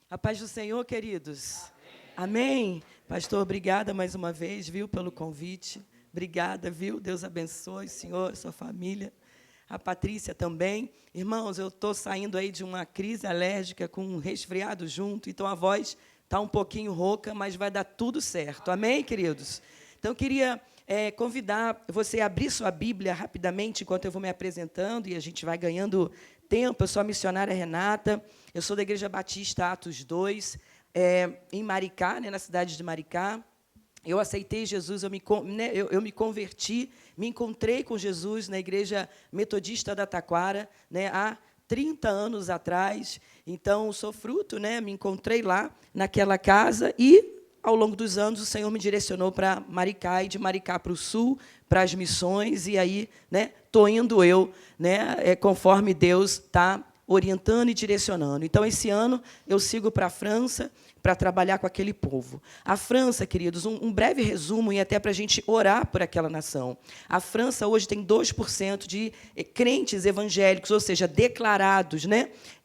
A paz do Senhor, queridos. Amém. Pastor, obrigada mais uma vez, viu, pelo convite. Obrigada, viu? Deus abençoe o senhor, sua família. A Patrícia também. Irmãos, eu estou saindo aí de uma crise alérgica com um resfriado junto, então a voz está um pouquinho rouca, mas vai dar tudo certo. Amém, queridos? Então, eu queria convidar você a abrir sua Bíblia rapidamente, enquanto eu vou me apresentando, e a gente vai ganhando tempo. Eu sou a missionária Renata, eu sou da Igreja Batista Atos 2, em Maricá, na cidade de Maricá. Eu aceitei Jesus, eu me converti, me encontrei com Jesus na Igreja Metodista da Taquara, há 30 anos atrás. Então, sou fruto, me encontrei lá, naquela casa, e, ao longo dos anos, o Senhor me direcionou para Maricá, e de Maricá para o sul, para as missões, e aí estou indo eu, conforme Deus está orientando e direcionando. Então, esse ano, eu sigo para a França, para trabalhar com aquele povo. A França, queridos, um breve resumo, e até para a gente orar por aquela nação. A França hoje tem 2% de crentes evangélicos, ou seja, declarados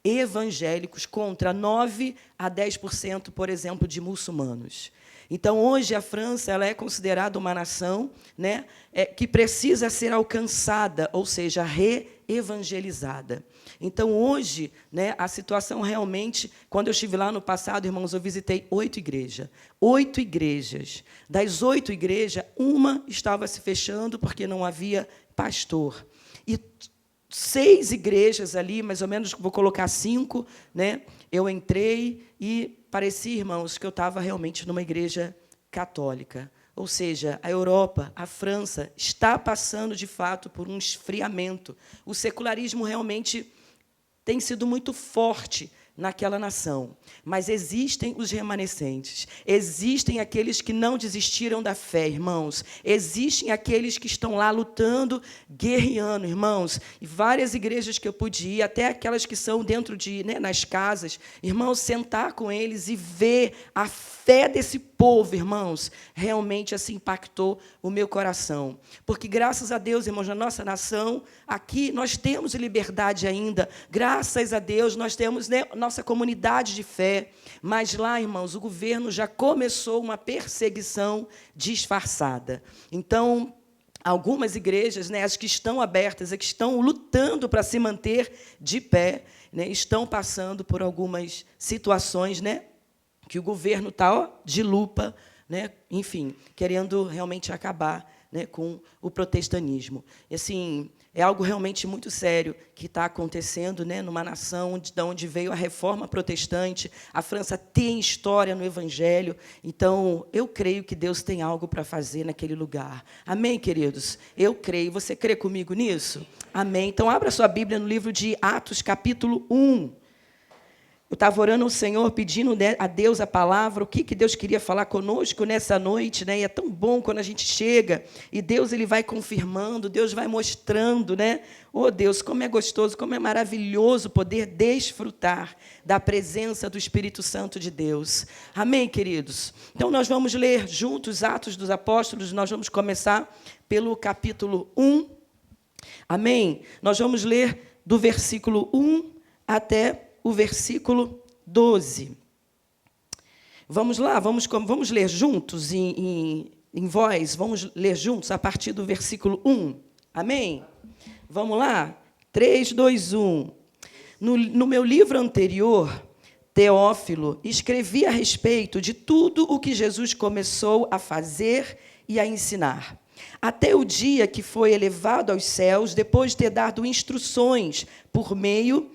evangélicos, contra 9 a 10%, por exemplo, de muçulmanos. Então, hoje, a França ela é considerada uma nação que precisa ser alcançada, ou seja, reevangelizada. Então, hoje, a situação realmente, quando eu estive lá no passado, irmãos, eu visitei 8 igrejas. 8 igrejas. Das 8 igrejas, uma estava se fechando porque não havia pastor. E 6 igrejas ali, mais ou menos, vou colocar 5, eu entrei e parecia, irmãos, que eu estava realmente numa igreja católica. Ou seja, a Europa, a França, está passando, de fato, por um esfriamento. O secularismo realmente tem sido muito forte naquela nação. Mas existem os remanescentes. Existem aqueles que não desistiram da fé, irmãos. Existem aqueles que estão lá lutando, guerreando, irmãos. E várias igrejas que eu pude ir, até aquelas que são dentro de, nas casas, irmãos, sentar com eles e ver a fé desse povo, irmãos, realmente assim impactou o meu coração. Porque, graças a Deus, irmãos, na nossa nação, aqui nós temos liberdade ainda. Graças a Deus, nós temos nossa comunidade de fé. Mas lá, irmãos, o governo já começou uma perseguição disfarçada. Então, algumas igrejas, as que estão abertas, as que estão lutando para se manter de pé, estão passando por algumas situações, que o governo está de lupa, enfim, querendo realmente acabar com o protestantismo. E, assim, é algo realmente muito sério que está acontecendo numa nação de onde veio a reforma protestante. A França tem história no Evangelho, então eu creio que Deus tem algo para fazer naquele lugar. Amém, queridos? Eu creio. Você crê comigo nisso? Amém. Então, abra sua Bíblia no livro de Atos, capítulo 1. Eu estava orando ao Senhor, pedindo a Deus a palavra, o que Deus queria falar conosco nessa noite, E é tão bom quando a gente chega e Deus ele vai confirmando, Deus vai mostrando, Oh, Deus, como é gostoso, como é maravilhoso poder desfrutar da presença do Espírito Santo de Deus. Amém, queridos? Então, nós vamos ler juntos Atos dos Apóstolos, nós vamos começar pelo capítulo 1. Amém? Nós vamos ler do versículo 1 até o versículo 12. Vamos lá, vamos ler juntos em voz, vamos ler juntos a partir do versículo 1. Amém? Vamos lá? 3, 2, 1. No meu livro anterior, Teófilo, escrevi a respeito de tudo o que Jesus começou a fazer e a ensinar, até o dia que foi elevado aos céus, depois de ter dado instruções por meio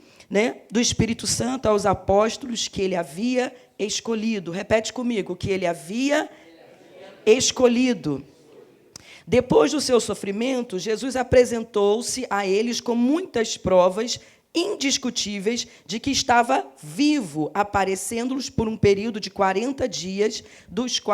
do Espírito Santo aos apóstolos que ele havia escolhido. Repete comigo, que ele havia escolhido. Depois do seu sofrimento, Jesus apresentou-se a eles com muitas provas indiscutíveis de que estava vivo, aparecendo-lhes por um período de 40 dias,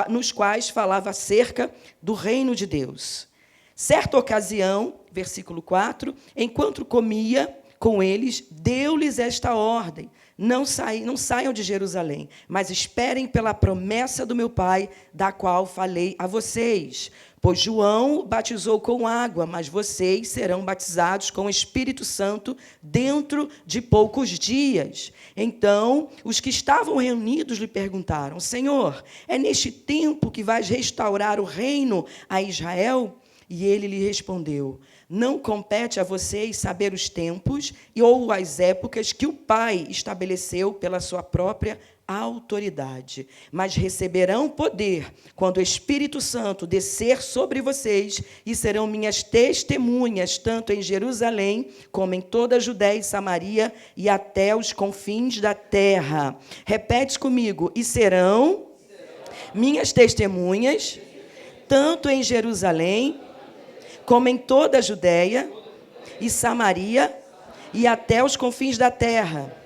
nos quais falava acerca do reino de Deus. Certa ocasião, versículo 4, enquanto comia com eles, deu-lhes esta ordem: não saiam de Jerusalém, mas esperem pela promessa do meu Pai, da qual falei a vocês. Pois João batizou com água, mas vocês serão batizados com o Espírito Santo dentro de poucos dias. Então, os que estavam reunidos lhe perguntaram: Senhor, é neste tempo que vais restaurar o reino a Israel? E ele lhe respondeu: não compete a vocês saber os tempos ou as épocas que o Pai estabeleceu pela sua própria autoridade, mas receberão poder quando o Espírito Santo descer sobre vocês e serão minhas testemunhas, tanto em Jerusalém, como em toda a Judéia e Samaria e até os confins da terra. Repete comigo: e serão minhas testemunhas, tanto em Jerusalém, como em toda a Judéia e Samaria e até os confins da terra.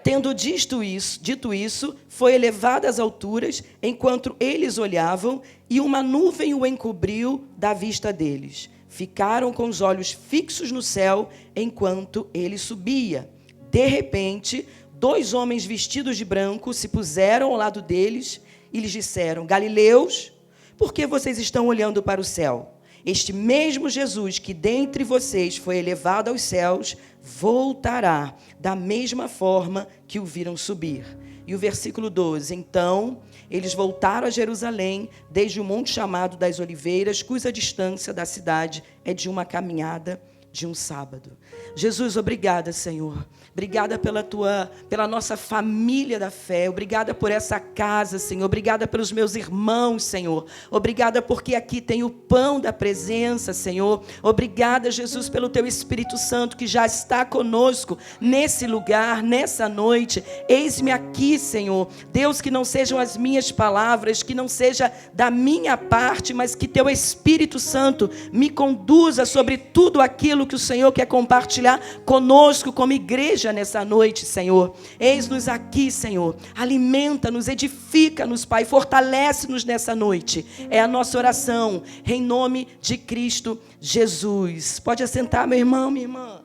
Tendo dito isso, foi elevado às alturas, enquanto eles olhavam, e uma nuvem o encobriu da vista deles. Ficaram com os olhos fixos no céu, enquanto ele subia. De repente, 2 homens vestidos de branco se puseram ao lado deles e lhes disseram: Galileus, por que vocês estão olhando para o céu? Este mesmo Jesus que dentre vocês foi elevado aos céus, voltará da mesma forma que o viram subir. E o versículo 12, então eles voltaram a Jerusalém, desde o monte chamado das Oliveiras, cuja distância da cidade é de uma caminhada de um sábado. Jesus, obrigada, Senhor. Obrigada pela nossa família da fé. Obrigada por essa casa, Senhor. Obrigada pelos meus irmãos, Senhor. Obrigada porque aqui tem o pão da presença, Senhor. Obrigada, Jesus, pelo Teu Espírito Santo que já está conosco nesse lugar, nessa noite. Eis-me aqui, Senhor. Deus, que não sejam as minhas palavras, que não seja da minha parte, mas que Teu Espírito Santo me conduza sobre tudo aquilo que o Senhor quer compartilhar conosco como igreja nessa noite, Senhor. Eis-nos aqui, Senhor. Alimenta-nos, edifica-nos, Pai. Fortalece-nos nessa noite. É a nossa oração, em nome de Cristo Jesus. Pode assentar, meu irmão, minha irmã.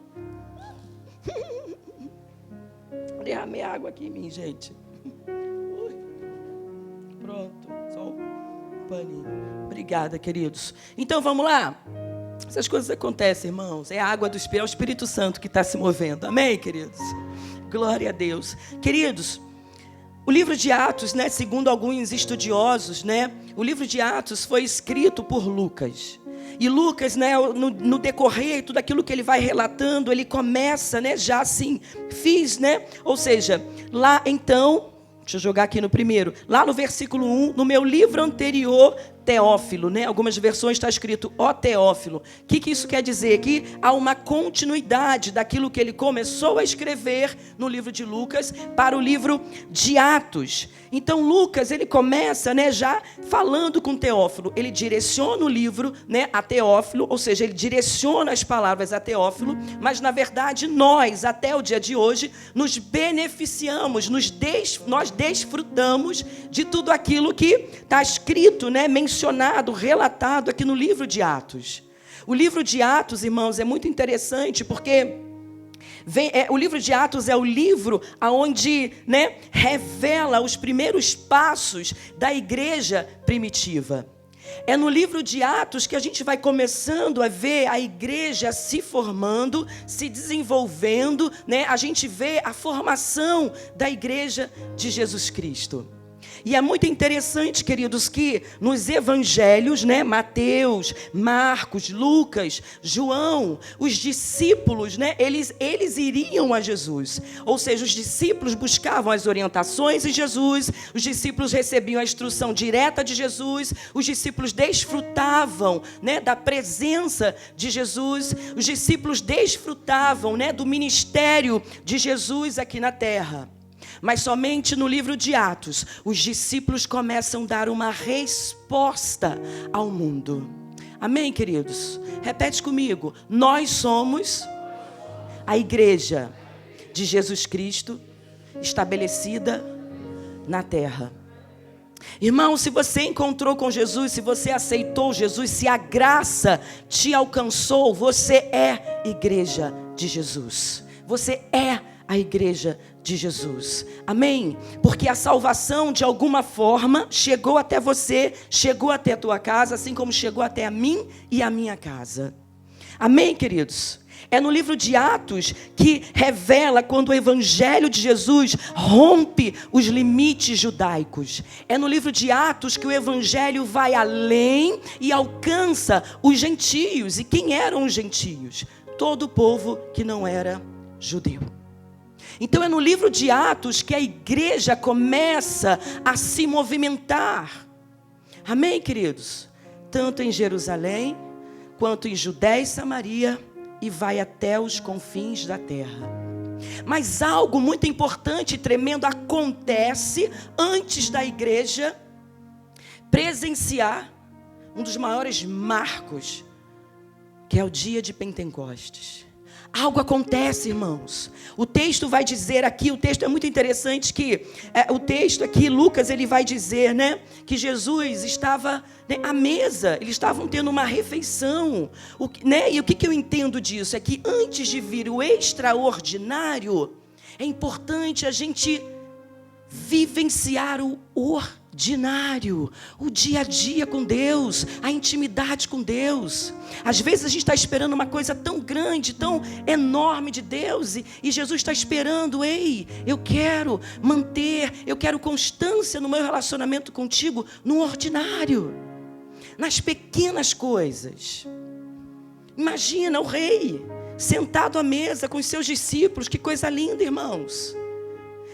Derramei água aqui em mim, gente. Pronto, só um paninho. Obrigada, queridos. Então, vamos lá. Essas coisas acontecem, irmãos. É a água do Espírito, é o Espírito Santo que está se movendo. Amém, queridos? Glória a Deus. Queridos, o livro de Atos, né, segundo alguns estudiosos, né, o livro de Atos foi escrito por Lucas. E Lucas, né, no decorrer, tudo aquilo que ele vai relatando, ele começa, né, já assim, ou seja, lá então, deixa eu jogar aqui no primeiro, lá no versículo 1, no meu livro anterior, Teófilo, né? Algumas versões está escrito ó Teófilo. O que isso quer dizer? Que há uma continuidade daquilo que ele começou a escrever no livro de Lucas para o livro de Atos. Então Lucas, ele começa, né, já falando com Teófilo. Ele direciona o livro, né, a Teófilo, ou seja, ele direciona as palavras a Teófilo, mas na verdade nós, até o dia de hoje, nos beneficiamos, nós desfrutamos de tudo aquilo que está escrito, né, mencionado, relatado aqui no livro de Atos. O livro de Atos, irmãos, é muito interessante porque o livro de Atos é o livro onde, né, revela os primeiros passos da igreja primitiva. É no livro de Atos que a gente vai começando a ver a igreja se formando, se desenvolvendo, né? A gente vê a formação da igreja de Jesus Cristo. E é muito interessante, queridos, que nos evangelhos, né, Mateus, Marcos, Lucas, João, os discípulos, né, eles iriam a Jesus. Ou seja, os discípulos buscavam as orientações de Jesus, os discípulos recebiam a instrução direta de Jesus, os discípulos desfrutavam, né, da presença de Jesus, os discípulos desfrutavam, né, do ministério de Jesus aqui na terra. Mas somente no livro de Atos, os discípulos começam a dar uma resposta ao mundo. Amém, queridos? Repete comigo. Nós somos a igreja de Jesus Cristo estabelecida na terra. Irmão, se você encontrou com Jesus, se você aceitou Jesus, se a graça te alcançou, você é igreja de Jesus. Você é a igreja de Jesus. Amém? Porque a salvação, de alguma forma, chegou até você, chegou até a tua casa, assim como chegou até a mim e a minha casa. Amém, queridos? É no livro de Atos que revela quando o evangelho de Jesus rompe os limites judaicos. É no livro de Atos que o evangelho vai além e alcança os gentios. E quem eram os gentios? Todo o povo que não era judeu. Então é no livro de Atos que a igreja começa a se movimentar. Amém, queridos? Tanto em Jerusalém, quanto em Judéia e Samaria, e vai até os confins da terra. Mas algo muito importante e tremendo acontece antes da igreja presenciar um dos maiores marcos, que é o dia de Pentecostes. Algo acontece, irmãos. O texto vai dizer aqui, o texto é muito interessante, que o texto aqui, Lucas, ele vai dizer, né, que Jesus estava, né, à mesa, eles estavam tendo uma refeição. E o que eu entendo disso? É que antes de vir o extraordinário, é importante a gente vivenciar o ordinário, o dia a dia com Deus, a intimidade com Deus. Às vezes a gente está esperando uma coisa tão grande, tão enorme de Deus, e Jesus está esperando, ei, eu quero manter, eu quero constância no meu relacionamento contigo, no ordinário, nas pequenas coisas. Imagina o rei sentado à mesa com os seus discípulos, que coisa linda, irmãos.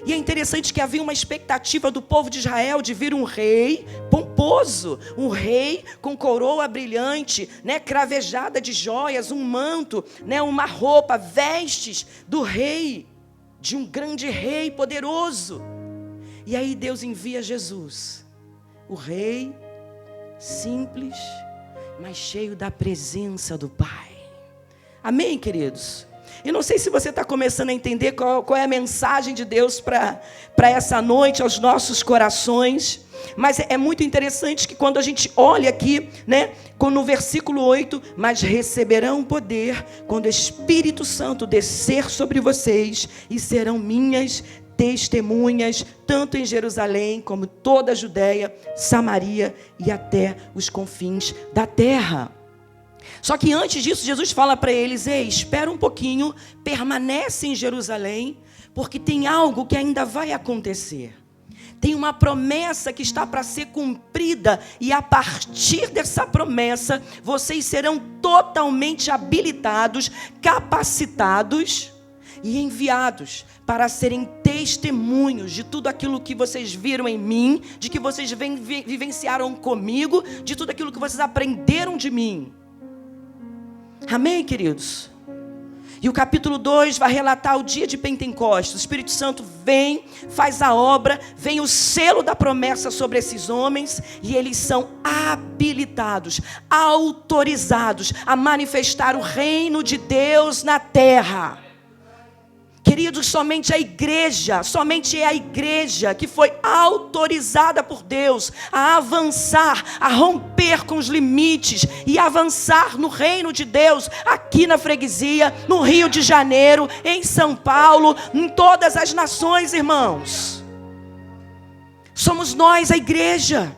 E é interessante que havia uma expectativa do povo de Israel de vir um rei pomposo, um rei com coroa brilhante, né, cravejada de joias, um manto, né, uma roupa, vestes do rei, de um grande rei poderoso. E aí Deus envia Jesus, o rei simples, mas cheio da presença do Pai. Amém, queridos? E não sei se você está começando a entender qual é a mensagem de Deus para essa noite, aos nossos corações. Mas é muito interessante que quando a gente olha aqui, né, no versículo 8, mas receberão poder quando o Espírito Santo descer sobre vocês, e serão minhas testemunhas, tanto em Jerusalém, como toda a Judéia, Samaria e até os confins da terra. Só que antes disso, Jesus fala para eles, ei, espera um pouquinho, permanece em Jerusalém, porque tem algo que ainda vai acontecer. Tem uma promessa que está para ser cumprida, e a partir dessa promessa, vocês serão totalmente habilitados, capacitados e enviados para serem testemunhos de tudo aquilo que vocês viram em mim, de que vocês vivenciaram comigo, de tudo aquilo que vocês aprenderam de mim. Amém, queridos? E o capítulo 2 vai relatar o dia de Pentecostes. O Espírito Santo vem, faz a obra, vem o selo da promessa sobre esses homens, e eles são habilitados, autorizados a manifestar o reino de Deus na terra. Queridos, somente é a igreja que foi autorizada por Deus a avançar, a romper com os limites e avançar no reino de Deus, aqui na freguesia, no Rio de Janeiro, em São Paulo, em todas as nações, irmãos. Somos nós, a igreja.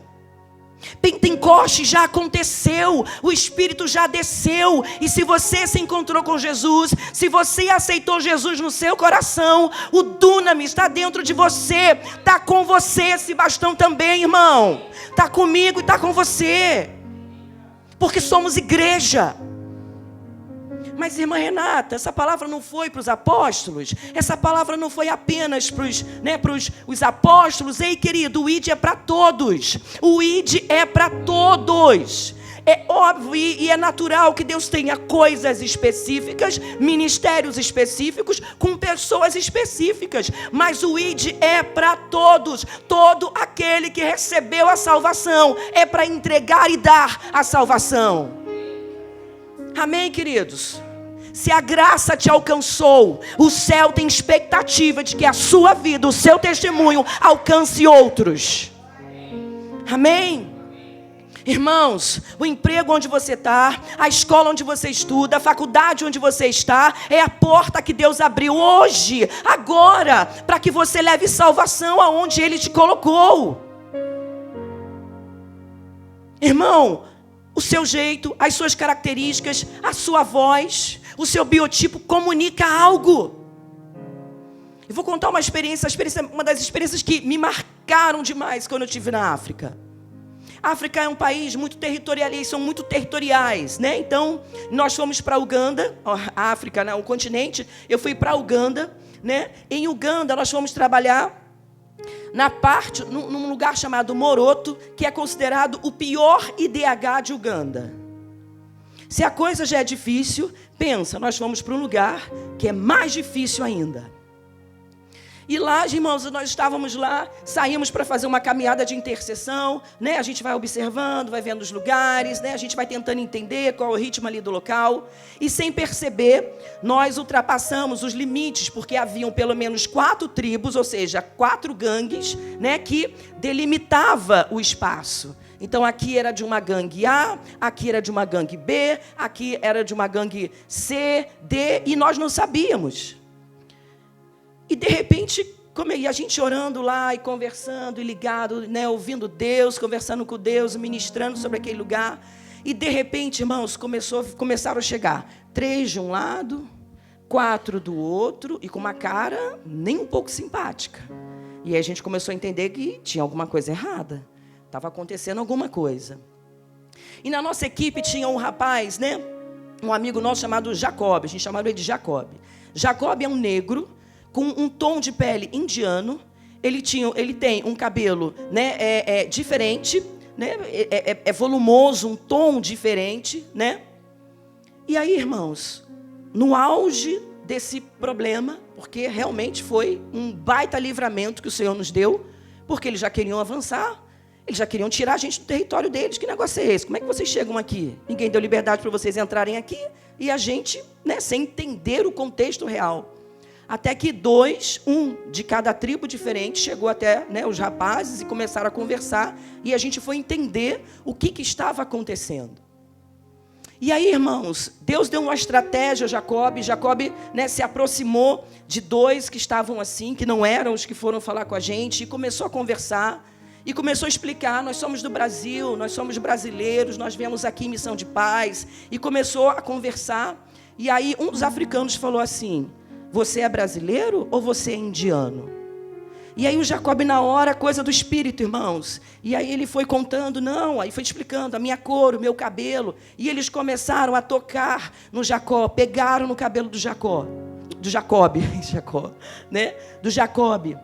Pentecostes já aconteceu, o Espírito já desceu, e se você se encontrou com Jesus, se você aceitou Jesus no seu coração, o Dunamis está dentro de você, está com você esse bastão também, irmão, está comigo e está com você, porque somos igreja. Mas, irmã Renata, essa palavra não foi para os apóstolos? Essa palavra não foi apenas para os apóstolos? Ei, querido, o ID é para todos. O ID é para todos. É óbvio e é natural que Deus tenha coisas específicas, ministérios específicos, com pessoas específicas. Mas o ID é para todos. Todo aquele que recebeu a salvação é para entregar e dar a salvação. Amém, queridos? Se a graça te alcançou, o céu tem expectativa de que a sua vida, o seu testemunho, alcance outros. Amém? Irmãos, o emprego onde você está, a escola onde você estuda, a faculdade onde você está, é a porta que Deus abriu hoje, agora, para que você leve salvação aonde Ele te colocou. Irmão, o seu jeito, as suas características, a sua voz, o seu biotipo comunica algo. Eu vou contar uma das experiências que me marcaram demais quando eu estive na África. A África é um país muito territorial, eles são muito territoriais, né? Então, nós fomos para Uganda, a África, né, o continente, eu fui para Uganda, né? Em Uganda, nós fomos trabalhar num lugar chamado Moroto, que é considerado o pior IDH de Uganda. Se a coisa já é difícil, pensa, nós fomos para um lugar que é mais difícil ainda. E lá, irmãos, nós estávamos lá, saímos para fazer uma caminhada de intercessão, né? A gente vai observando, vai vendo os lugares, né? A gente vai tentando entender qual é o ritmo ali do local. E sem perceber, nós ultrapassamos os limites, porque haviam pelo menos 4 tribos, ou seja, 4 gangues, né? Que delimitavam o espaço. Então, aqui era de uma gangue A, aqui era de uma gangue B, aqui era de uma gangue C, D, e nós não sabíamos. E de repente, a gente orando lá e conversando e ligado, né, ouvindo Deus, conversando com Deus, ministrando sobre aquele lugar. E de repente, irmãos, começaram a chegar 3 de um lado, 4 do outro, e com uma cara nem um pouco simpática. E aí a gente começou a entender que tinha alguma coisa errada. Estava acontecendo alguma coisa. E na nossa equipe tinha um rapaz, né, um amigo nosso chamado Jacob. A gente chamava ele de Jacob. Jacob é um negro, com um tom de pele indiano. Ele tem um cabelo, né, diferente, né, é volumoso, um tom diferente, né? E aí, irmãos, no auge desse problema, porque realmente foi um baita livramento que o Senhor nos deu, porque eles já queriam avançar, eles já queriam tirar a gente do território deles. Que negócio é esse? Como é que vocês chegam aqui? Ninguém deu liberdade para vocês entrarem aqui, e a gente, né, sem entender o contexto real. Até que um de cada tribo diferente, chegou até, né, os rapazes e começaram a conversar. E a gente foi entender o que estava acontecendo. E aí, irmãos, Deus deu uma estratégia a Jacob. Jacob, né, se aproximou de 2 que estavam assim, que não eram os que foram falar com a gente. E começou a conversar. E começou a explicar, nós somos do Brasil, nós somos brasileiros, nós viemos aqui em missão de paz. E começou a conversar. E aí, um dos africanos falou assim: você é brasileiro ou você é indiano? E aí o Jacob, na hora, coisa do espírito, irmãos. E aí ele foi contando, aí foi explicando a minha cor, o meu cabelo. E eles começaram a tocar no Jacó, pegaram no cabelo do Jacob, né? Do Jacob.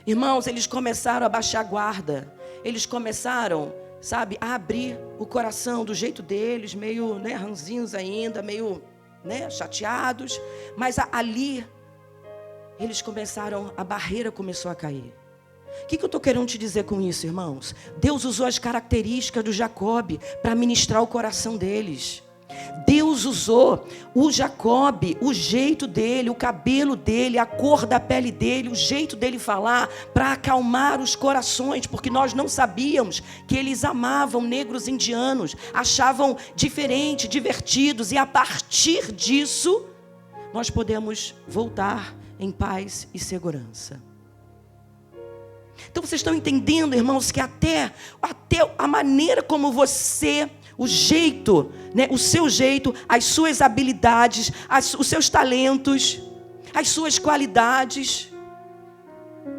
Irmãos, eles começaram a baixar a guarda. Eles começaram, sabe, a abrir o coração do jeito deles, meio, né, ranzinhos ainda, meio, né, chateados, mas ali eles começaram, a barreira começou a cair. O que eu estou querendo te dizer com isso, irmãos? Deus usou as características do Jacob para ministrar o coração deles. Deus usou o Jacob, o jeito dele, o cabelo dele, a cor da pele dele, o jeito dele falar, para acalmar os corações, porque nós não sabíamos que eles amavam negros indianos, achavam diferente, divertidos, e a partir disso nós podemos voltar em paz e segurança. Então vocês estão entendendo, irmãos, que até a maneira como você, o jeito, né, o seu jeito, as suas habilidades, os seus talentos, as suas qualidades,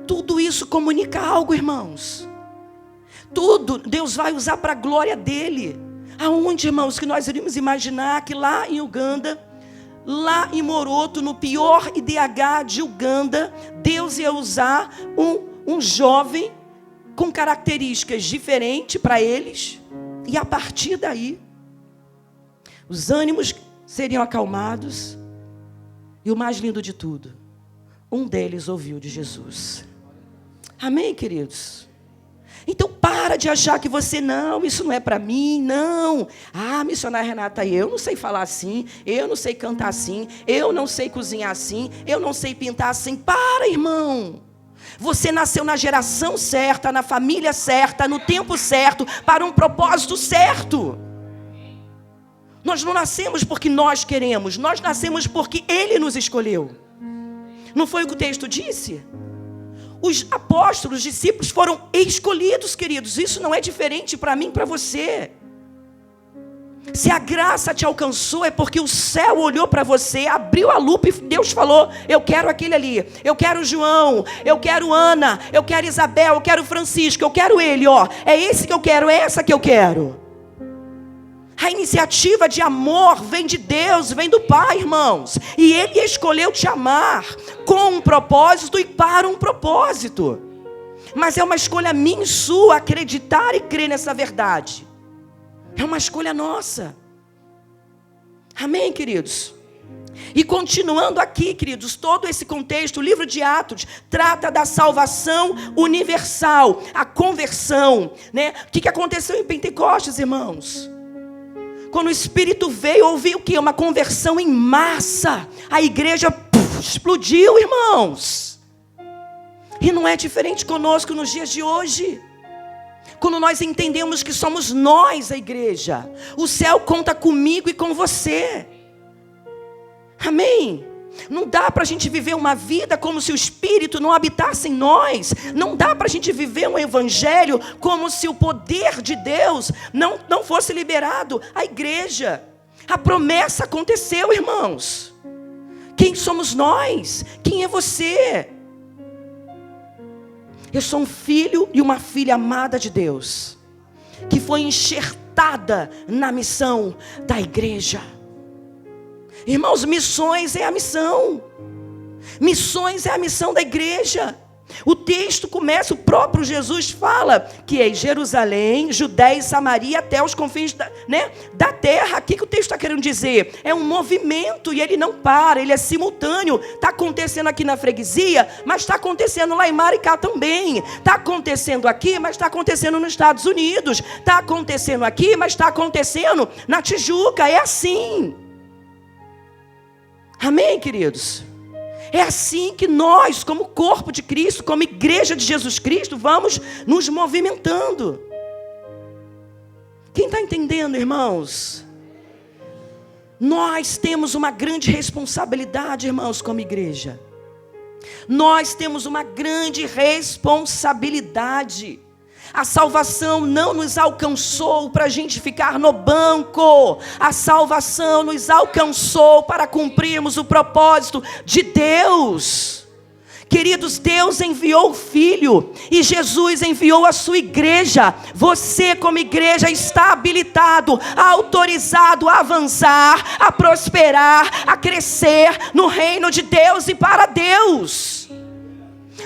tudo isso comunica algo, irmãos. Tudo Deus vai usar para a glória dele. Aonde, irmãos, que nós iríamos imaginar que lá em Uganda, lá em Moroto, no pior IDH de Uganda, Deus ia usar um jovem com características diferentes para eles, e a partir daí os ânimos seriam acalmados, e o mais lindo de tudo, um deles ouviu de Jesus. Amém, queridos? Então para de achar que você, isso não é para mim, não. Missionária Renata, eu não sei falar assim, eu não sei cantar assim, eu não sei cozinhar assim, eu não sei pintar assim. Para, irmão. Você nasceu na geração certa, na família certa, no tempo certo, para um propósito certo. Nós não nascemos porque nós queremos, nós nascemos porque Ele nos escolheu. Não foi o que o texto disse? Os apóstolos, os discípulos foram escolhidos, queridos. Isso não é diferente para mim e para você. Se a graça te alcançou, é porque o céu olhou para você, abriu a lupa e Deus falou: eu quero aquele ali, eu quero João, eu quero Ana, eu quero Isabel, eu quero Francisco, eu quero ele, ó. É esse que eu quero, é essa que eu quero. A iniciativa de amor vem de Deus, vem do Pai, irmãos. E Ele escolheu te amar com um propósito e para um propósito. Mas é uma escolha minha e sua acreditar e crer nessa verdade. É uma escolha nossa. Amém, queridos? E continuando aqui, queridos, todo esse contexto, o livro de Atos trata da salvação universal, a conversão, né? O que aconteceu em Pentecostes, irmãos? Quando o Espírito veio, houve o quê? Uma conversão em massa. A igreja explodiu, irmãos. E não é diferente conosco nos dias de hoje. Quando nós entendemos que somos nós a igreja, o céu conta comigo e com você. Amém? Não dá para a gente viver uma vida como se o Espírito não habitasse em nós. Não dá para a gente viver um evangelho como se o poder de Deus não fosse liberado à igreja. A promessa aconteceu, irmãos. Quem somos nós? Quem é você? Eu sou um filho e uma filha amada de Deus, que foi enxertada na missão da igreja. Irmãos, missões é a missão. Missões é a missão da igreja. O texto começa, o próprio Jesus fala que é Jerusalém, Judéia e Samaria até os confins da terra. O que o texto está querendo dizer? É um movimento e ele não para, ele é simultâneo. Está acontecendo aqui na freguesia, mas está acontecendo lá em Maricá também. Está acontecendo aqui, mas está acontecendo nos Estados Unidos. Está acontecendo aqui, mas está acontecendo na Tijuca. É assim. Amém, queridos? É assim que nós, como corpo de Cristo, como igreja de Jesus Cristo, vamos nos movimentando. Quem está entendendo, irmãos? Nós temos uma grande responsabilidade, irmãos, como igreja. Nós temos uma grande responsabilidade. A salvação não nos alcançou para a gente ficar no banco. A salvação nos alcançou para cumprirmos o propósito de Deus. Queridos, Deus enviou o Filho e Jesus enviou a sua igreja. Você, como igreja, está habilitado, autorizado a avançar, a prosperar, a crescer no reino de Deus e para Deus.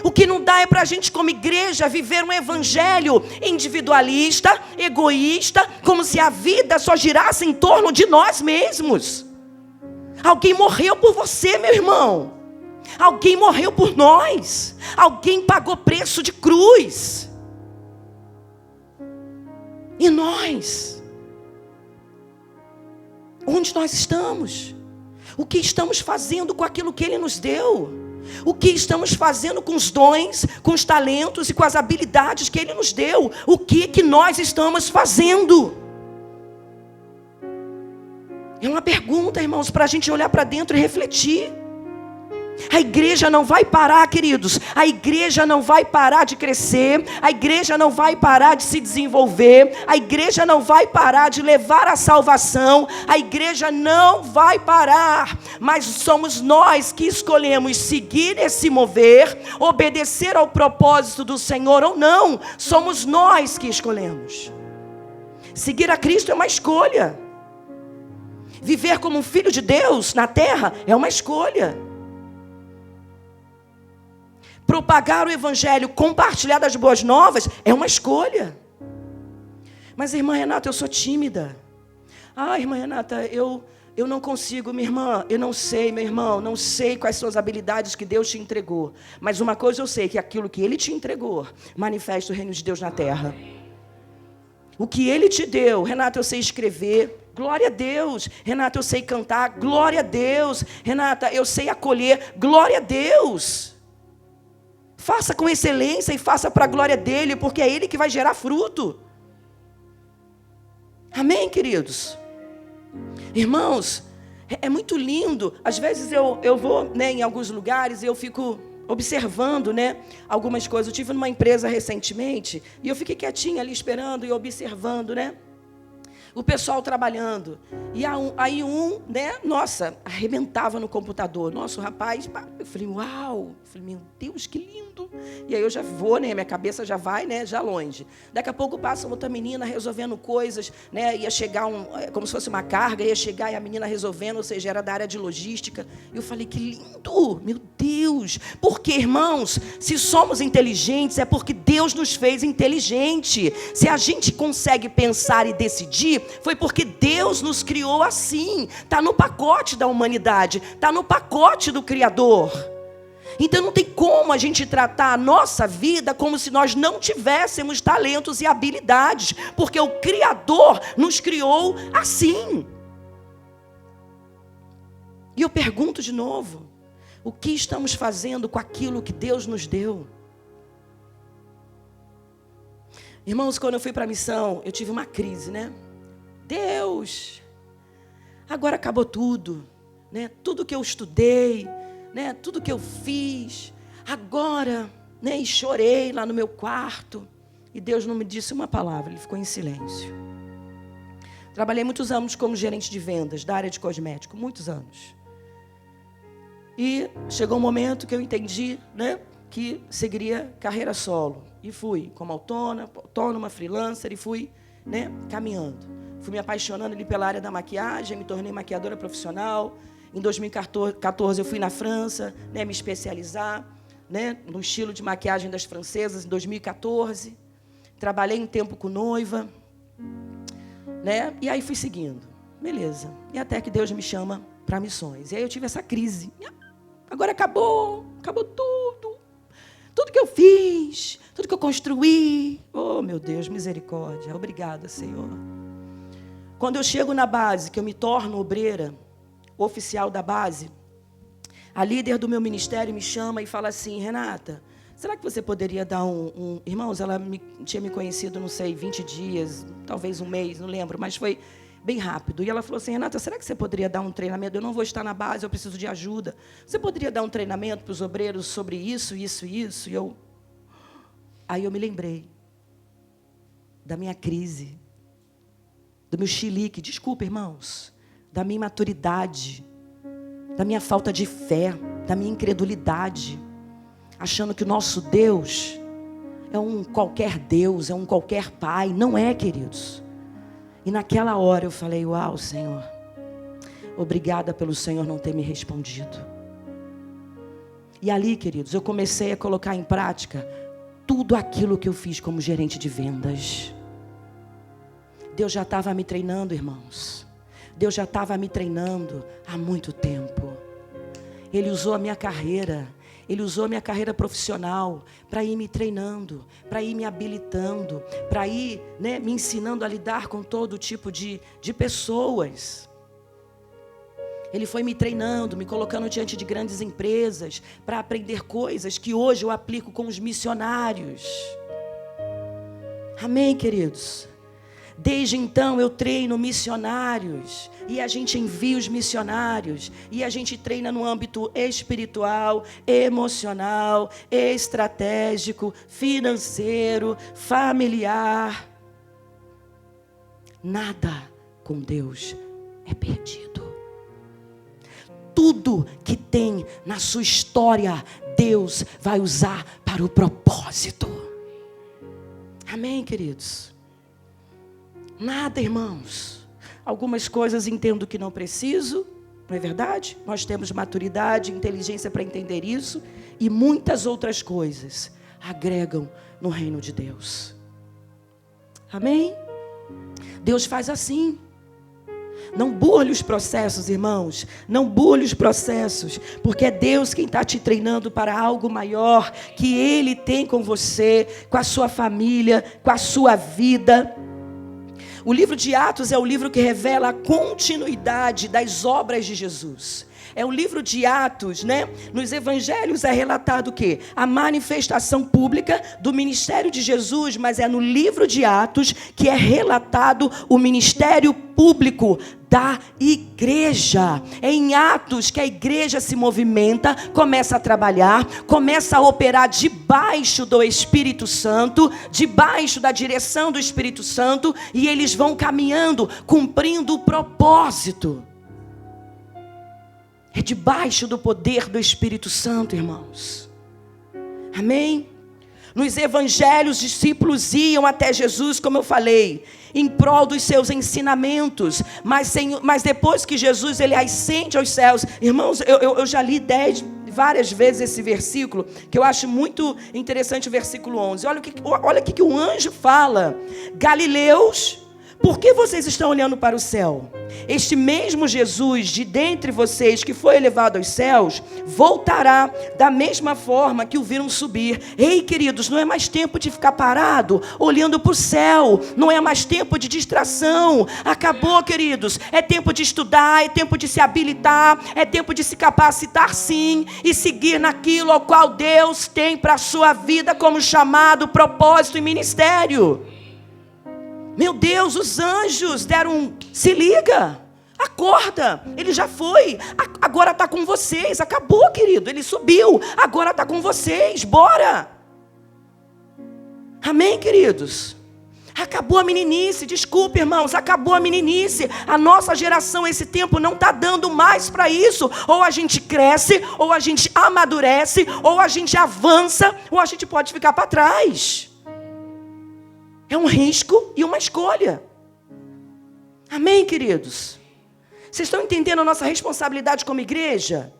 O que não dá é para a gente, como igreja, viver um evangelho individualista, egoísta, como se a vida só girasse em torno de nós mesmos. Alguém morreu por você, meu irmão. Alguém morreu por nós. Alguém pagou preço de cruz. E nós? Onde nós estamos? O que estamos fazendo com aquilo que Ele nos deu? O que estamos fazendo com os dons, com os talentos e com as habilidades que Ele nos deu? O que nós estamos fazendo? É uma pergunta, irmãos, para a gente olhar para dentro e refletir. A igreja não vai parar, queridos. A igreja não vai parar de crescer. A igreja não vai parar de se desenvolver. A igreja não vai parar de levar a salvação. A igreja não vai parar. Mas somos nós que escolhemos seguir esse mover, obedecer ao propósito do Senhor ou não. Somos nós que escolhemos. Seguir a Cristo é uma escolha. Viver como um filho de Deus na terra é uma escolha. Propagar o evangelho, compartilhar das boas novas é uma escolha. Mas, irmã Renata, eu sou tímida. Ah, irmã Renata, eu não consigo, minha irmã. Eu não sei, meu irmão, não sei quais são as habilidades que Deus te entregou. Mas uma coisa eu sei, que aquilo que Ele te entregou manifesta o reino de Deus na terra. O que Ele te deu, Renata, eu sei escrever. Glória a Deus. Renata, eu sei cantar. Glória a Deus. Renata, eu sei acolher. Glória a Deus. Faça com excelência e faça para a glória dele, porque é ele que vai gerar fruto. Amém, queridos? Irmãos, é muito lindo. Às vezes eu vou, né, em alguns lugares e eu fico observando, né, algumas coisas. Eu estive numa empresa recentemente e eu fiquei quietinha ali esperando e observando, né, o pessoal trabalhando. E aí né, nossa, arrebentava no computador. Nossa, o rapaz, eu falei, uau. Eu falei, meu Deus, que lindo. E aí eu já vou, né, minha cabeça já vai, né, já longe. Daqui a pouco passa outra menina resolvendo coisas, né, ia chegar como se fosse uma carga, ia chegar e a menina resolvendo, ou seja, era da área de logística. E eu falei, que lindo, meu Deus. Porque, irmãos, se somos inteligentes, é porque Deus nos fez inteligente. Se a gente consegue pensar e decidir, foi porque Deus nos criou assim. Está no pacote da humanidade, está no pacote do Criador. Então não tem como a gente tratar a nossa vida como se nós não tivéssemos talentos e habilidades, porque o Criador nos criou assim. E eu pergunto de novo, o que estamos fazendo com aquilo que Deus nos deu? Irmãos, quando eu fui para a missão, eu tive uma crise, né? Deus, agora acabou tudo, né? Tudo que eu estudei, né? Tudo que eu fiz, agora, né? E chorei lá no meu quarto, e Deus não me disse uma palavra, Ele ficou em silêncio. Trabalhei muitos anos como gerente de vendas da área de cosmético, muitos anos. E chegou um momento que eu entendi, né, que seguiria carreira solo, e fui como autônoma, freelancer, e fui, né, caminhando. Fui me apaixonando ali pela área da maquiagem, me tornei maquiadora profissional. Em 2014 eu fui na França, né, me especializar, né, no estilo de maquiagem das francesas, em 2014. Trabalhei um tempo com noiva, né, e aí fui seguindo. Beleza. E até que Deus me chama para missões. E aí eu tive essa crise. Agora acabou tudo. Tudo que eu fiz, tudo que eu construí. Oh, meu Deus, misericórdia. Obrigada, Senhor. Quando eu chego na base, que eu me torno obreira, oficial da base, a líder do meu ministério me chama e fala assim, Renata, será que você poderia dar Irmãos, ela tinha me conhecido, não sei, 20 dias, talvez um mês, não lembro, mas foi bem rápido. E ela falou assim, Renata, será que você poderia dar um treinamento? Eu não vou estar na base, eu preciso de ajuda. Você poderia dar um treinamento para os obreiros sobre isso? E aí eu me lembrei da minha crise, do meu chilique, desculpa, irmãos, da minha imaturidade, da minha falta de fé, da minha incredulidade, achando que o nosso Deus é um qualquer Deus, é um qualquer Pai. Não é, queridos. E naquela hora eu falei, uau, Senhor, obrigada pelo Senhor não ter me respondido. E ali, queridos, eu comecei a colocar em prática tudo aquilo que eu fiz como gerente de vendas. Deus já estava me treinando, irmãos. Deus já estava me treinando há muito tempo. Ele usou a minha carreira. Ele usou a minha carreira profissional para ir me treinando, para ir me habilitando, para ir, né, me ensinando a lidar com todo tipo de pessoas. Ele foi me treinando, me colocando diante de grandes empresas para aprender coisas que hoje eu aplico com os missionários. Amém, queridos? Desde então eu treino missionários e a gente envia os missionários e a gente treina no âmbito espiritual, emocional, estratégico, financeiro, familiar. Nada com Deus é perdido. Tudo que tem na sua história, Deus vai usar para o propósito. Amém, queridos? Nada, irmãos. Algumas coisas entendo que não preciso, não é verdade? Nós temos maturidade, inteligência para entender isso. E muitas outras coisas agregam no reino de Deus. Amém? Deus faz assim. Não burle os processos, irmãos. Não burle os processos. Porque é Deus quem está te treinando para algo maior que Ele tem com você, com a sua família, com a sua vida. O livro de Atos é o livro que revela a continuidade das obras de Jesus. É o livro de Atos, né? Nos evangelhos é relatado o quê? A manifestação pública do ministério de Jesus, mas é no livro de Atos que é relatado o ministério público da igreja. É em Atos que a igreja se movimenta, começa a trabalhar, começa a operar debaixo do Espírito Santo, debaixo da direção do Espírito Santo, e eles vão caminhando, cumprindo o propósito. É debaixo do poder do Espírito Santo, irmãos. Amém? Nos evangelhos, os discípulos iam até Jesus, como eu falei, em prol dos seus ensinamentos, mas depois que Jesus ele ascende aos céus, irmãos, eu já li várias vezes esse versículo, que eu acho muito interessante, o versículo 11. Olha o que o anjo fala: Galileus, por que vocês estão olhando para o céu? Este mesmo Jesus de dentre vocês que foi elevado aos céus, voltará da mesma forma que o viram subir. Ei, queridos, não é mais tempo de ficar parado, olhando para o céu. Não é mais tempo de distração. Acabou, queridos. É tempo de estudar, é tempo de se habilitar, é tempo de se capacitar sim, e seguir naquilo ao qual Deus tem para a sua vida como chamado, propósito e ministério. Meu Deus, os anjos deram, se liga, acorda, ele já foi, agora está com vocês, acabou, querido, ele subiu, agora está com vocês, bora. Amém, queridos? Acabou a meninice, desculpe, irmãos, acabou a meninice. A nossa geração, esse tempo, não está dando mais para isso. Ou a gente cresce, ou a gente amadurece, ou a gente avança, ou a gente pode ficar para trás. É um risco e uma escolha. Amém, queridos? Vocês estão entendendo a nossa responsabilidade como igreja?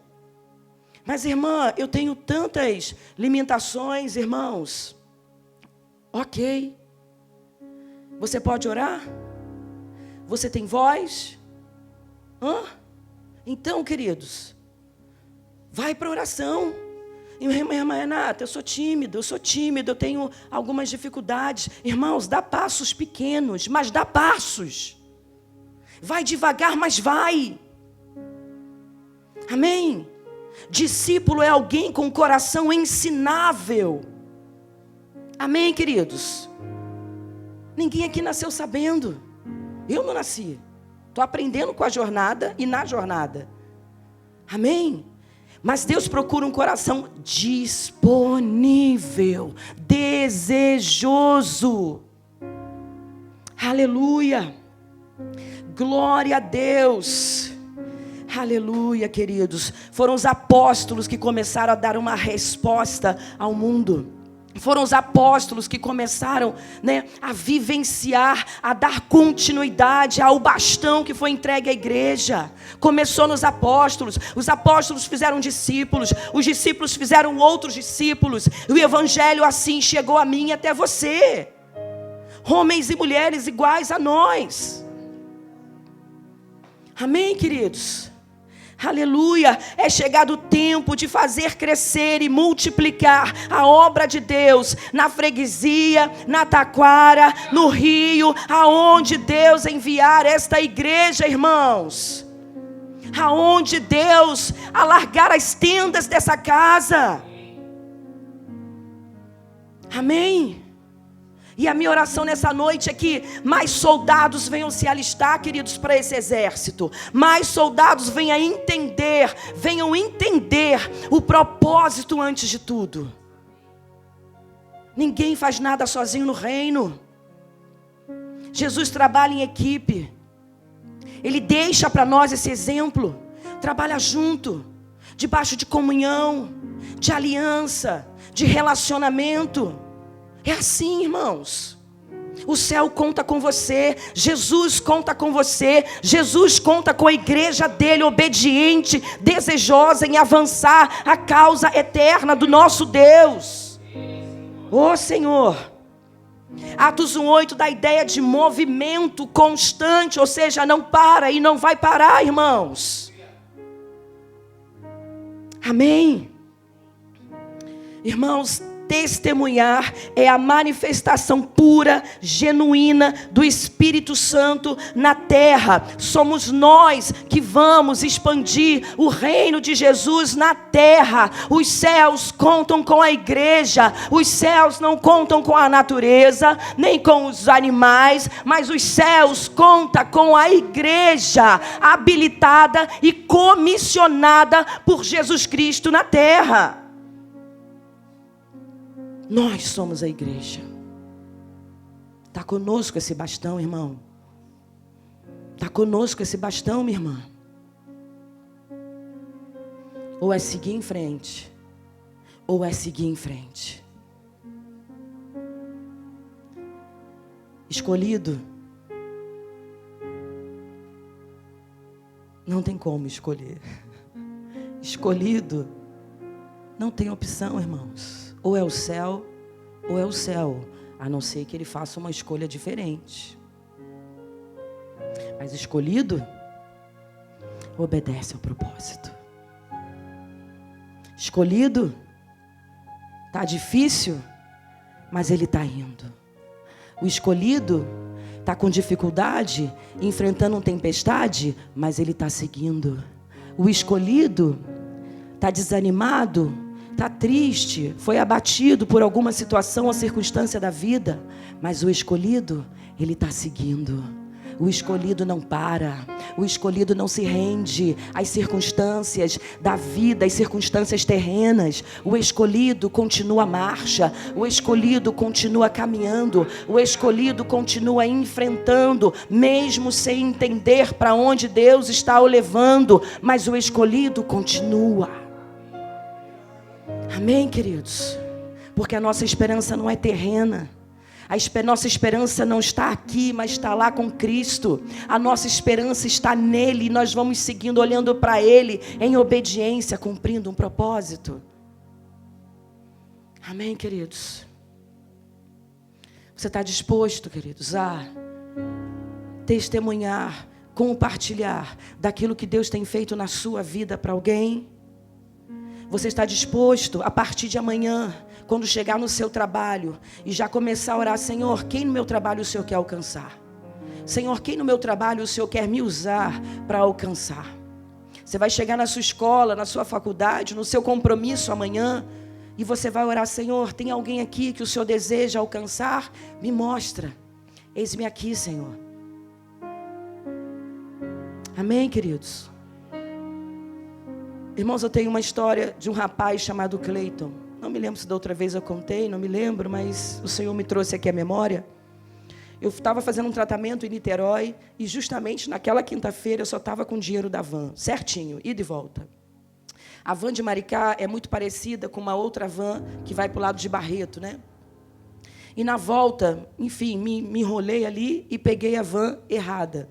Mas, irmã, eu tenho tantas limitações, irmãos. Ok. Você pode orar? Você tem voz? Então, queridos, vai para a oração. Irmã Renata, eu sou tímido, eu tenho algumas dificuldades. Irmãos, dá passos pequenos, mas dá passos. Vai devagar, mas vai. Amém? Discípulo é alguém com coração ensinável. Amém, queridos? Ninguém aqui nasceu sabendo. Eu não nasci. Estou aprendendo com a jornada e na jornada. Amém? Mas Deus procura um coração disponível, desejoso. Aleluia. Glória a Deus. Aleluia, queridos. Foram os apóstolos que começaram a dar uma resposta ao mundo. Foram os apóstolos que começaram, a vivenciar, a dar continuidade ao bastão que foi entregue à igreja. Começou nos apóstolos, os apóstolos fizeram discípulos, os discípulos fizeram outros discípulos, e o evangelho assim chegou a mim e até você. Homens e mulheres iguais a nós. Amém, queridos? Aleluia, é chegado o tempo de fazer crescer e multiplicar a obra de Deus na freguesia, na taquara, no rio, aonde Deus enviar esta igreja, irmãos. Aonde Deus alargar as tendas dessa casa. Amém? E a minha oração nessa noite é que mais soldados venham se alistar, queridos, para esse exército. Mais soldados venham entender o propósito antes de tudo. Ninguém faz nada sozinho no reino. Jesus trabalha em equipe. Ele deixa para nós esse exemplo. Trabalha junto, debaixo de comunhão, de aliança, de relacionamento. É assim, irmãos. O céu conta com você, Jesus conta com você, Jesus conta com a igreja dele, obediente, desejosa em avançar a causa eterna do nosso Deus. Ô Senhor. Atos 1:8 dá a ideia de movimento constante, ou seja, não para e não vai parar, irmãos. Amém. Irmãos, Testemunhar é a manifestação pura, genuína do Espírito Santo na terra. Somos nós que vamos expandir o reino de Jesus na terra. Os céus contam com a igreja. Os céus não contam com a natureza, nem com os animais, mas os céus contam com a igreja habilitada e comissionada por Jesus Cristo na terra. Nós somos a igreja. Está conosco esse bastão, irmão? Está conosco esse bastão, minha irmã? Ou é seguir em frente, ou é seguir em frente. Escolhido, não tem como escolher. Escolhido, não tem opção, irmãos. Ou é o céu, ou é o céu, a não ser que ele faça uma escolha diferente. Mas escolhido, obedece ao propósito. Escolhido, está difícil, mas ele está indo. O escolhido está com dificuldade, enfrentando uma tempestade, mas ele está seguindo. O escolhido está desanimado, está triste, foi abatido por alguma situação ou circunstância da vida, mas o escolhido, ele está seguindo. O escolhido não para, o escolhido não se rende às circunstâncias da vida, às circunstâncias terrenas. O escolhido continua a marcha, o escolhido continua caminhando, o escolhido continua enfrentando, mesmo sem entender para onde Deus está o levando, mas o escolhido continua. Amém, queridos? Porque a nossa esperança não é terrena. Nossa esperança não está aqui, mas está lá com Cristo. A nossa esperança está nele, e nós vamos seguindo, olhando para ele, em obediência, cumprindo um propósito. Amém, queridos? Você está disposto, queridos, a testemunhar, compartilhar daquilo que Deus tem feito na sua vida para alguém? Você está disposto, a partir de amanhã, quando chegar no seu trabalho, e já começar a orar: Senhor, quem no meu trabalho o Senhor quer alcançar? Senhor, quem no meu trabalho o Senhor quer me usar para alcançar? Você vai chegar na sua escola, na sua faculdade, no seu compromisso amanhã, e você vai orar: Senhor, tem alguém aqui que o Senhor deseja alcançar? Me mostra. Eis-me aqui, Senhor. Amém, queridos? Irmãos, eu tenho uma história de um rapaz chamado Cleiton. Não me lembro se da outra vez eu contei, não me lembro, mas o Senhor me trouxe aqui à memória. Eu estava fazendo um tratamento em Niterói e justamente naquela quinta-feira eu só estava com o dinheiro da van, certinho, ida e volta. A van de Maricá é muito parecida com uma outra van que vai para o lado de Barreto, né? E na volta, enfim, me enrolei ali e peguei a van errada.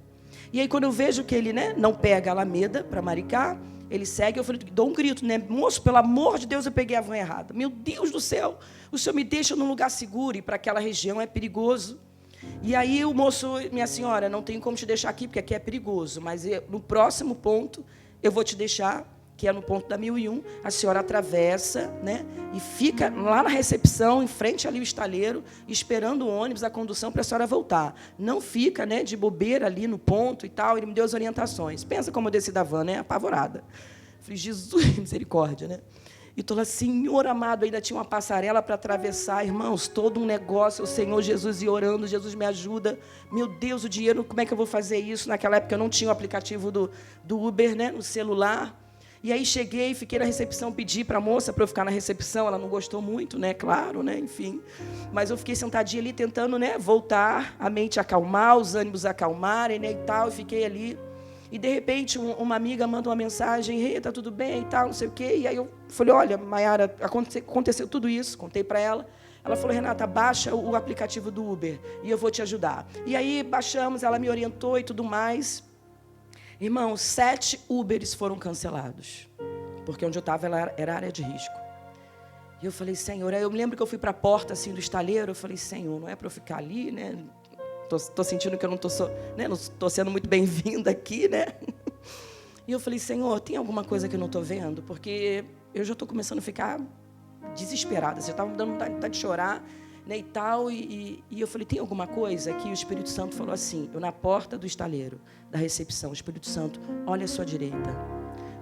E aí quando eu vejo que ele, né, não pega a Alameda para Maricá, ele segue, eu falei, dou um grito, né? Moço, pelo amor de Deus, eu peguei a van errada. Meu Deus do céu, o Senhor me deixa num lugar seguro, e para aquela região é perigoso. E aí o moço: minha senhora, não tenho como te deixar aqui, porque aqui é perigoso, mas no próximo ponto eu vou te deixar, que é no ponto da 1001, a senhora atravessa, né? E fica lá na recepção, em frente ali o estaleiro, esperando o ônibus, a condução para a senhora voltar. Não fica, né, de bobeira ali no ponto e tal. Ele me deu as orientações. Pensa como eu desci da van, né? Apavorada. Falei: Jesus, misericórdia, né? E estou lá: Senhor amado, ainda tinha uma passarela para atravessar, irmãos, todo um negócio, o Senhor Jesus ia orando: Jesus me ajuda, meu Deus, o dinheiro, como é que eu vou fazer isso? Naquela época eu não tinha o aplicativo do Uber, né, no celular. E aí cheguei, fiquei na recepção, pedi para a moça para eu ficar na recepção, ela não gostou muito, né, claro, né, enfim. Mas eu fiquei sentadinha ali tentando, né, voltar, a mente acalmar, os ânimos acalmarem, né, e tal, e fiquei ali. E de repente uma amiga manda uma mensagem: Rê, tá tudo bem e tal, não sei o quê. E aí eu falei: olha, Maiara, aconteceu tudo isso, contei para ela. Ela falou: Renata, baixa o aplicativo do Uber e eu vou te ajudar. E aí baixamos, ela me orientou e tudo mais. Irmão, 7 Uberes foram cancelados, porque onde eu estava era área de risco. E eu falei: Senhor, aí eu me lembro que eu fui para a porta assim, do estaleiro, eu falei: Senhor, não é para eu ficar ali, né? Tô sentindo que eu não estou sendo muito bem-vinda aqui, né? E eu falei: Senhor, tem alguma coisa que eu não estou vendo? Porque eu já estou começando a ficar desesperada, você estava me dando vontade de chorar, né, e tal, e eu falei, tem alguma coisa? Que o Espírito Santo falou assim, eu na porta do estaleiro, da recepção, o Espírito Santo, olha à sua direita.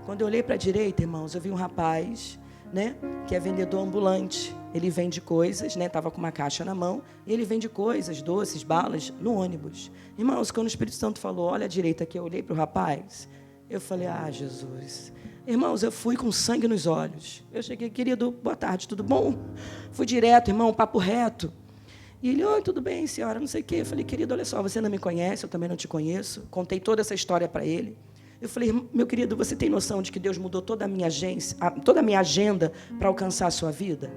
Quando eu olhei para a direita, irmãos, eu vi um rapaz, né, que é vendedor ambulante. Ele vende coisas, né, estava com uma caixa na mão, e ele vende coisas, doces, balas, no ônibus. Irmãos, quando o Espírito Santo falou, olha à direita aqui, eu olhei para o rapaz, eu falei, Jesus. Irmãos, eu fui com sangue nos olhos. Eu cheguei, querido, boa tarde, tudo bom? Fui direto, irmão, papo reto. E ele, oi, tudo bem, senhora, não sei o quê. Eu falei, querido, olha só, você não me conhece, eu também não te conheço. Contei toda essa história para ele. Eu falei, meu querido, você tem noção de que Deus mudou toda a minha agenda para alcançar a sua vida?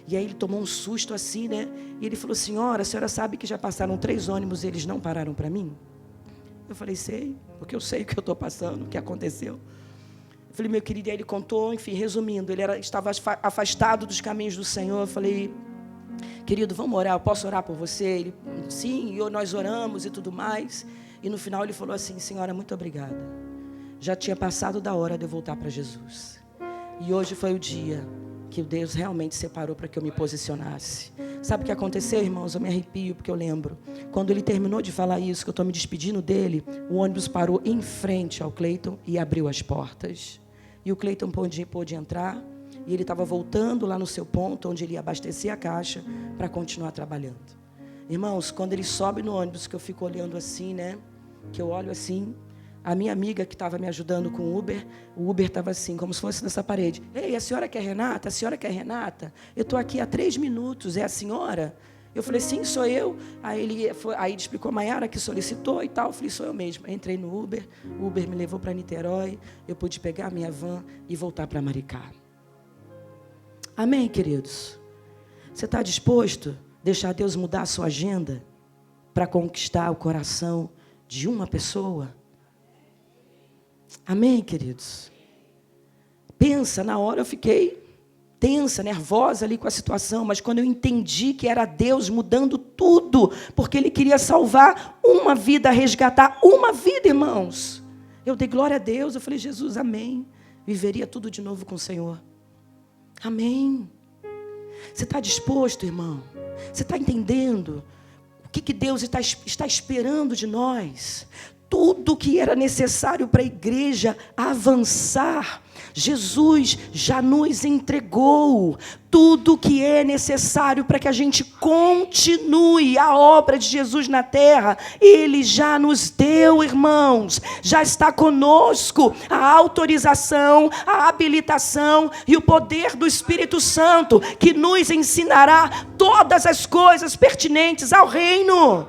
E aí ele tomou um susto assim, né? E ele falou, senhora, a senhora sabe que já passaram 3 ônibus e eles não pararam para mim? Eu falei, sei, porque eu sei o que eu estou passando, o que aconteceu. Eu falei, meu querido, e aí ele contou, enfim, resumindo, ele estava afastado dos caminhos do Senhor. Eu falei, querido, vamos orar, eu posso orar por você? Ele, sim, e nós oramos e tudo mais. E no final ele falou assim, senhora, muito obrigada. Já tinha passado da hora de eu voltar para Jesus. E hoje foi o dia que Deus realmente separou para que eu me posicionasse. Sabe o que aconteceu, irmãos? Eu me arrepio porque eu lembro. Quando ele terminou de falar isso, que eu estou me despedindo dele, o ônibus parou em frente ao Cleiton e abriu as portas. E o Cleiton pôde entrar, e ele estava voltando lá no seu ponto, onde ele ia abastecer a caixa, para continuar trabalhando. Irmãos, quando ele sobe no ônibus, que eu fico olhando assim, né? Que eu olho assim, a minha amiga que estava me ajudando com o Uber estava assim, como se fosse nessa parede. Ei, a senhora quer Renata? A senhora quer Renata? Eu estou aqui há 3 minutos, é a senhora? Eu falei, sim, sou eu. Aí ele explicou a Maiara que solicitou e tal. Eu falei, sou eu mesmo. Entrei no Uber, o Uber me levou para Niterói, eu pude pegar a minha van e voltar para Maricá. Amém, queridos? Você está disposto a deixar Deus mudar a sua agenda para conquistar o coração de uma pessoa? Amém, queridos? Pensa, na hora eu fiquei tensa, nervosa ali com a situação, mas quando eu entendi que era Deus mudando tudo, porque Ele queria salvar uma vida, resgatar uma vida, irmãos. Eu dei glória a Deus, eu falei, Jesus, amém. Viveria tudo de novo com o Senhor. Amém. Você está disposto, irmão? Você está entendendo o que Deus está esperando de nós? Tudo que era necessário para a igreja avançar, Jesus já nos entregou. Tudo que é necessário para que a gente continue a obra de Jesus na terra, Ele já nos deu, irmãos. Já está conosco a autorização, a habilitação e o poder do Espírito Santo, que nos ensinará todas as coisas pertinentes ao reino.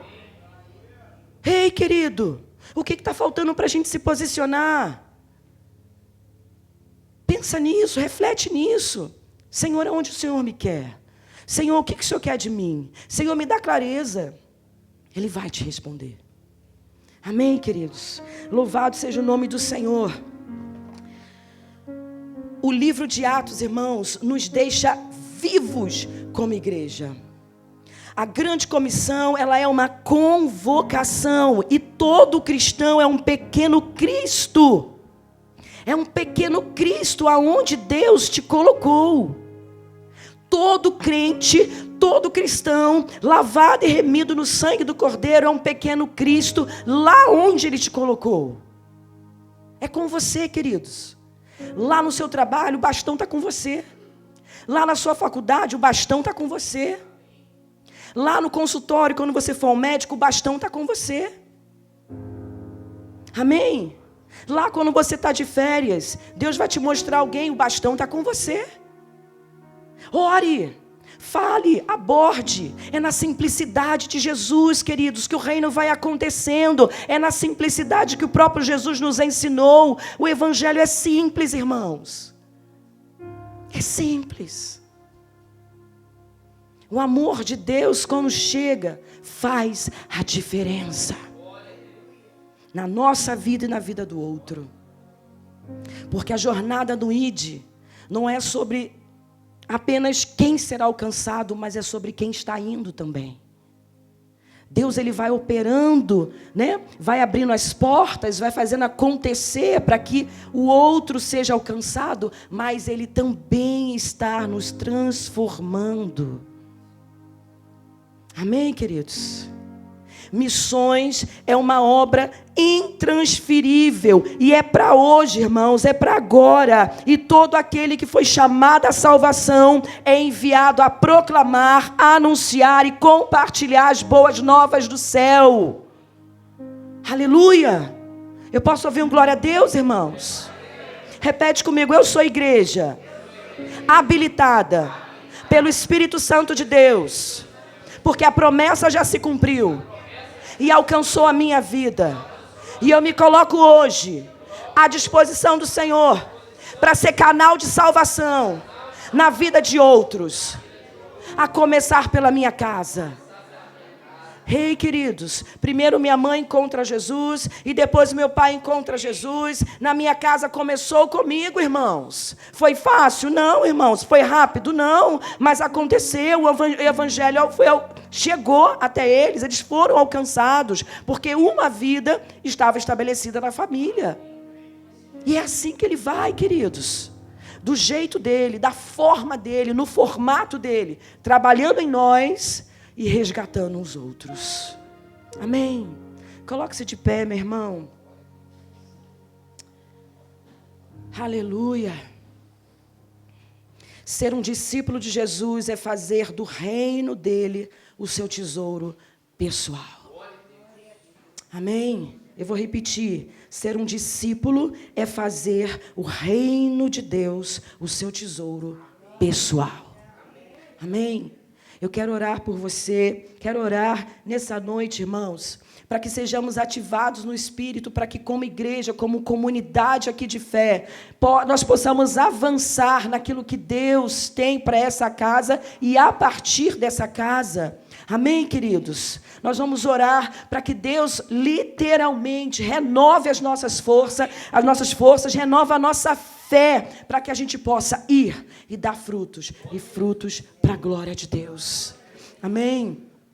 Ei, querido, o que está faltando para a gente se posicionar? Pensa nisso, reflete nisso. Senhor, aonde o Senhor me quer? Senhor, o que o Senhor quer de mim? Senhor, me dá clareza. Ele vai te responder. Amém, queridos? Louvado seja o nome do Senhor. O livro de Atos, irmãos, nos deixa vivos como igreja. A grande comissão, ela é uma convocação, e todo cristão é um pequeno Cristo. É um pequeno Cristo aonde Deus te colocou. Todo crente, todo cristão, lavado e remido no sangue do Cordeiro, é um pequeno Cristo lá onde Ele te colocou. É com você, queridos. Lá no seu trabalho, o bastão está com você. Lá na sua faculdade, o bastão está com você. Lá no consultório, quando você for ao médico, o bastão está com você. Amém? Lá quando você está de férias, Deus vai te mostrar alguém, o bastão está com você. Ore, fale, aborde. É na simplicidade de Jesus, queridos, que o reino vai acontecendo. É na simplicidade que o próprio Jesus nos ensinou. O evangelho é simples, irmãos. É simples. O amor de Deus, quando chega, faz a diferença na nossa vida e na vida do outro. Porque a jornada do ID não é sobre apenas quem será alcançado, mas é sobre quem está indo também. Deus ele vai operando, né? Vai abrindo as portas, vai fazendo acontecer para que o outro seja alcançado, mas ele também está nos transformando. Amém, queridos? Missões é uma obra intransferível e é para hoje, irmãos, é para agora. E todo aquele que foi chamado à salvação é enviado a proclamar, a anunciar e compartilhar as boas novas do céu. Aleluia! Eu posso ouvir um glória a Deus, irmãos? Repete comigo: eu sou igreja habilitada pelo Espírito Santo de Deus, porque a promessa já se cumpriu e alcançou a minha vida. E eu me coloco hoje à disposição do Senhor para ser canal de salvação na vida de outros, a começar pela minha casa. Ei, queridos, primeiro minha mãe encontra Jesus e depois meu pai encontra Jesus. Na minha casa começou comigo, irmãos. Foi fácil? Não, irmãos. Foi rápido? Não. Mas aconteceu, o evangelho chegou até eles, eles foram alcançados, porque uma vida estava estabelecida na família. E é assim que ele vai, queridos. Do jeito dele, da forma dele, no formato dele, trabalhando em nós e resgatando os outros. Amém. Coloque-se de pé, meu irmão. Aleluia. Ser um discípulo de Jesus é fazer do reino dele o seu tesouro pessoal. Amém. Eu vou repetir. Ser um discípulo é fazer o reino de Deus o seu tesouro pessoal. Amém. Eu quero orar por você, quero orar nessa noite, irmãos, para que sejamos ativados no Espírito, para que como igreja, como comunidade aqui de fé, nós possamos avançar naquilo que Deus tem para essa casa e a partir dessa casa. Amém, queridos? Nós vamos orar para que Deus literalmente renove as nossas forças, renova a nossa fé, para que a gente possa ir e dar frutos, e frutos para a glória de Deus. Amém?